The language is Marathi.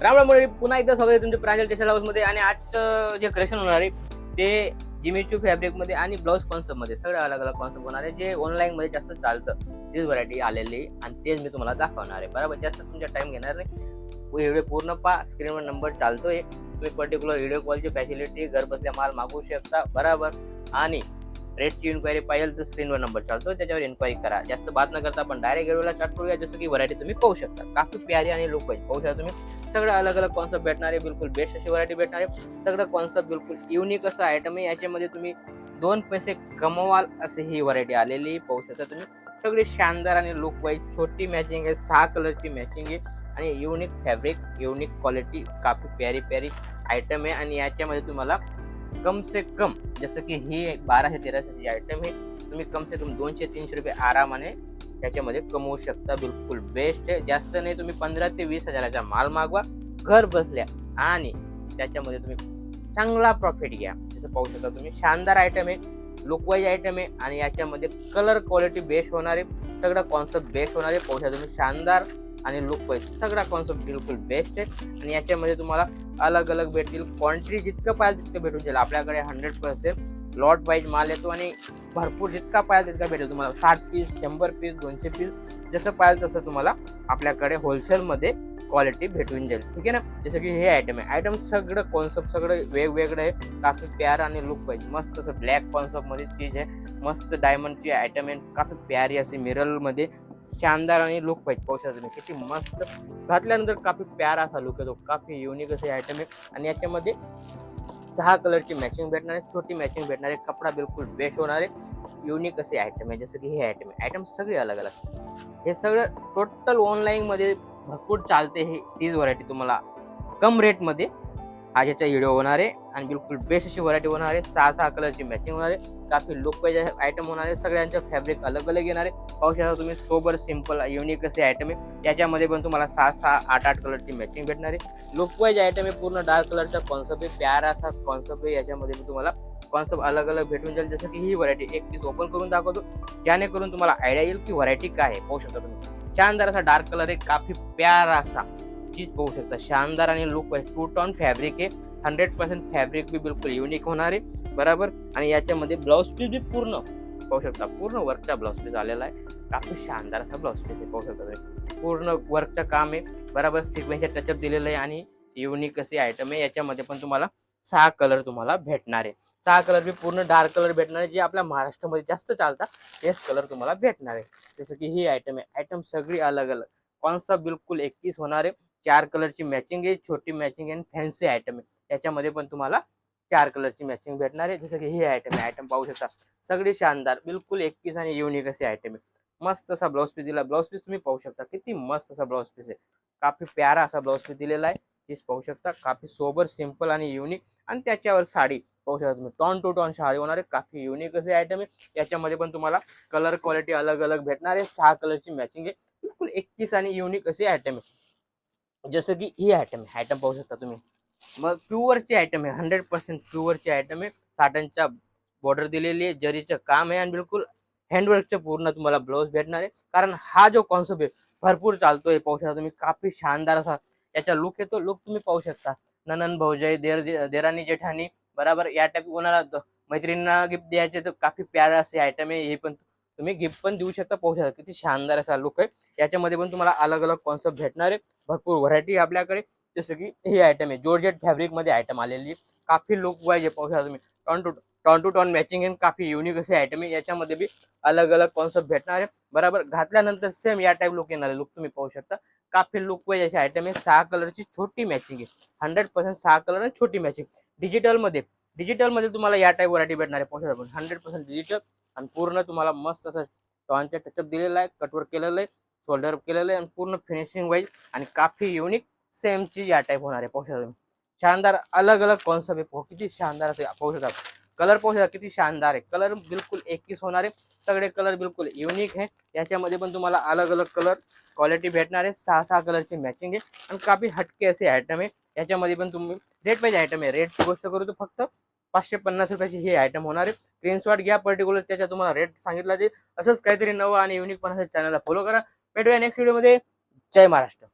राम राम मंडळी, पुन्हा एकदा स्वागत आहे तुमच्या प्रांजल टेक्सटाईल हाऊस मध्ये. आणि आजचं जे कलेक्शन होणार आहे ते जिमीचू फॅब्रिक मध्ये आणि ब्लाउज कॉन्सेप्ट मध्ये सगळे अलग अलग कॉन्सेप्ट होणार आहे. जे ऑनलाईन मध्ये जास्त चालतं तीच व्हरायटी आलेली आणि तेच मी तुम्हाला दाखवणार आहे. बरोबर, जास्त तुमचा टाइम घेणार नाही. व्हिडिओ पूर्ण पहा. स्क्रीनवर नंबर चालतोय. तुम्ही पर्टिक्युलर व्हिडिओ कॉलची फॅसिलिटी घर बसल्या माल मागवू शकता. बरोबर, आणि रेटची इन्क्वायरी पाहिजे तर स्क्रीनवर नंबर चालतो, त्याच्यावर इन्क्वायरी करा. जास्त बात न करता आपण डायरेक्ट व्हिडिओला स्टार्ट करूया. जसं की व्हरायटी तुम्ही पाहू शकता, काफी प्यारी आणि लुक पाहिजे पाहू शकता तुम्ही. सगळं अलग अलग कॉन्सेप्ट भेटणार आहे, बिलकुल बेस्ट अशी व्हरायटी भेटणार आहे. सगळं कॉन्सेप्ट बिलकुल युनिक असं आयटम आहे. याच्यामध्ये तुम्ही 2 पैसे कमवाल अशी ही व्हरायटी आलेली पाहू शकता तुम्ही. सगळी शानदार आणि लुक वाईज छोटी मॅचिंग आहे, 6 कलरची मॅचिंग आहे आणि युनिक फॅब्रिक, युनिक क्वालिटी, काफी प्यारी प्यारी आयटम आहे. आणि याच्यामध्ये तुम्हाला कम से कम, जसं की ही 1200-1300ची आयटम आहे, तुम्ही कम से कम 200-300 रुपये आरामाने त्याच्यामध्ये कमवू शकता. बिलकुल बेस्ट आहे. जास्त नाही, तुम्ही 15 ते 20 हजाराचा माल मागवा घर बसल्या आणि त्याच्यामध्ये तुम्ही चांगला प्रॉफिट घ्या. जसं पाहू शकता तुम्ही, शानदार आयटम आहे, लुकवाईज आयटम आहे आणि याच्यामध्ये कलर क्वालिटी बेस्ट होणार आहे. सगळं कॉन्सेप्ट बेस्ट होणार आहे. पाहू शकता तुम्ही, शानदार आणि लुक वाईज सगळा कॉन्सेप्ट बिलकुल बेस्ट आहे. आणि याच्यामध्ये तुम्हाला अलग अलग भेटतील. क्वांटिटी जितकं पाहिजे तितकं भेटून जाईल. आपल्याकडे 100% लॉट वाईज माल येतो आणि भरपूर जितका पाहिजे तितका भेटेल तुम्हाला. 60 पीस, 100 पीस, 200 पीस, जसं पाहिजे तसं तुम्हाला आपल्याकडे होलसेलमध्ये क्वालिटी भेटून जाईल. ठीक आहे ना. जसं की हे आयटम आहे, आयटम सगळं कॉन्सेप्ट सगळं वेगवेगळं आहे. काफी प्यार आणि लुक पाहिजे मस्त असं ब्लॅक कॉन्सेप्टमध्ये चीज आहे. मस्त डायमंडची आयटम आहे, काफी प्यारी अशी मिररमध्ये शानदार आणि लुक पाहिजे. पाहू शकता तुम्ही किती मस्त घातल्यानंतर काफी प्यारा असा लुक येतो. काफी युनिक असे आयटम आहे आणि याच्यामध्ये 6 कलरची मॅचिंग भेटणार आहे, छोटी मॅचिंग भेटणार आहे. कपडा बिलकुल बेस्ट होणार आहे. युनिक असे आयटम आहे. जसं की हे आयटम आहे, आयटम सगळे अलग अलग. हे सगळं टोटल ऑनलाईन मध्ये भरपूर चालते. हे तीच व्हरायटी तुम्हाला कम रेटमध्ये आज याचा व्हिडिओ होणार आहे आणि बिलकुल बेस्ट अशी व्हरायटी होणार आहे. 6 कलरची मॅचिंग होणार आहे. काफी लुक पाहिजे आयटम होणार आहे. सगळ्यांचं फॅब्रिक अलग अलग येणार आहे. पाहू शकता तुम्ही, सोबर सिंपल युनिक असे आयटम आहे. त्याच्यामध्ये पण तुम्हाला 6-8 कलरची मॅचिंग भेटणार आहे. लुक वाईज आयटम आहे, पूर्ण डार्क कलरचा कॉन्सेप्ट आहे, प्यारा असा कॉन्सेप्ट आहे. याच्यामध्ये तुम्हाला कॉन्सेप्ट अलग अलग भेटून जाईल. जसं की ही व्हरायटी एक पीस ओपन करून दाखवतो, जेणेकरून तुम्हाला आयडिया येईल की व्हरायटी काय आहे. पाहू शकता तुम्ही, शानदार असा डार्क कलर आहे, काफी प्यारा असा चीज पाहू शकता. शानदार आणि लुक वाईज 2 टोन फॅब्रिक आहे. 100% फॅब्रिक बी बिलकुल युनिक होणार आहे. बरोबर, आणि याच्यामध्ये ब्लाउज पीस बी पूर्ण पाहू शकता, पूर्ण वर्कचा ब्लाउज पीस आलेला आहे. काफी शानदार असा ब्लाउज पीस आहे. पाहू शकता तुम्ही, पूर्ण वर्कचं काम आहे. बरोबर, सिक्वेन्सचा टचअप दिलेलं आहे आणि युनिक असे आयटम आहे. याच्यामध्ये पण तुम्हाला 6 कलर तुम्हाला भेटणार आहे. 6 कलर बी पूर्ण डार्क कलर भेटणार आहे, जे आपल्या महाराष्ट्रामध्ये जास्त चालतात तेच कलर तुम्हाला भेटणार आहे. जसं की ही आयटम आहे, आयटम सगळी अलग अलग. कॉन्सेप्ट बिलकुल 31 होणार आहे. 4 कलरची मॅचिंग आहे, छोटी मॅचिंग आहे, फॅन्सी आयटम आहे. त्याच्यामध्ये पण तुम्हाला 4 कलरची मॅचिंग भेटणार आहे. जसं की हे आयटम आहे, आयटम पाहू शकता सगळी शानदार, बिलकुल 31 आणि युनिक असे आयटम आहे. मस्त असा ब्लाउज पीस दिला. ब्लाउज पीस तुम्ही पाहू शकता किती मस्त असा ब्लाउज पीस आहे. काफी प्यारा असा ब्लाउज पीस दिलेला आहे. चीज पाहू शकता, काफी सोबर सिंपल आणि युनिक. आणि त्याच्यावर साडी पाहू शकता तुम्ही, टॉन टू टॉन साडी होणार आहे. काफी युनिक असे आयटम आहे. याच्यामध्ये पण तुम्हाला कलर क्वालिटी अलग अलग भेटणार आहे. 6 कलरची मॅचिंग आहे. बिलकुल 31 आणि युनिक असे आयटम आहे. जसं की ही आयटम आहे, आयटम पाहू शकता तुम्ही. मग प्युअरची आयटम आहे, 100% प्युअरची आयटम आहे. साटनच्या बॉर्डर दिलेली आहे, जरीचं काम आहे आणि बिलकुल हँडवर्कचं पूर्ण तुम्हाला ब्लाउज भेटणार आहे. कारण हा जो कॉन्सेप्ट आहे भरपूर चालतोय. पाहू शकता तुम्ही, काफी शानदार असा याचा लुक येतो. लुक तुम्ही पाहू शकता, ननन भाऊजाई, देरानी जेठानी, बरोबर, या टाईप कोणाला मैत्रिणींना गिफ्ट द्यायचे तर काफी प्यारा असे आयटम आहे. हे पण तुम्ही गिफ्ट पण देऊ शकता. पाहू शकता किती शानदार असा लुक आहे. याच्यामध्ये पण तुम्हाला अलग अलग कॉन्सेप्ट भेटणार आहे. भरपूर व्हरायटी आपल्याकडे. जसं की ही आयटम आहे, जॉर्जेट फॅब्रिक मध्ये आयटम आलेली, काफी लुक वाईज आहे. पाहू शकता तुम्ही, टॉन टू टॉन मॅचिंग आहे, काफी युनिक असे आयटम आहे. याच्यामध्ये बी अलग अलग कॉन्सेप्ट भेटणार आहे. बरोबर, घातल्यानंतर सेम या टाईप लुक येणार आहे. लुक तुम्ही पाहू शकता, काफी लुक वाईज असे आयटम आहे. 6 कलरची छोटी मॅचिंग आहे. 100% 6 कलर आणि छोटी मॅचिंग. डिजिटल मध्ये तुम्हाला या टाईप व्हरायटी भेटणार आहे. पाहू शकता 100% डिजिटल आणि पूर्ण तुम्हाला मस्त असं टॉनचा टचअप दिलेला आहे, कटवर्क केलेलं आहे, शोल्डर केलेलं आहे आणि पूर्ण फिनिशिंग वाईज आणि काफी युनिक सेम चीज या टाईप होणार आहे. पाहू शकता शानदार अलग अलग कॉन्सेप्ट आहे. किती शानदार असे पाहू शकता. कलर पाहू शकता किती शानदार आहे. कलर बिलकुल 21 होणार आहे. सगळे कलर बिलकुल युनिक आहे. याच्यामध्ये पण तुम्हाला अलग अलग कलर क्वालिटी भेटणार आहे. 6 कलरची मॅचिंग आहे आणि काफी हटके असे आयटम आहे. याच्यामध्ये पण तुम्ही रेट पाहिजे आयटम आहे. रेटची गोष्ट करू तर फक्त 550 रुपयाची हे आयटम होणार आहे. स्क्रीनशॉट घ्या, पर्टिक्युलर त्याच्या तुम्हाला रेट सांगितला जाईल. असंच काहीतरी नवं आणि युनिक पण चॅनलला फॉलो करा. भेटूया नेक्स्ट व्हिडिओमध्ये. जय महाराष्ट्र.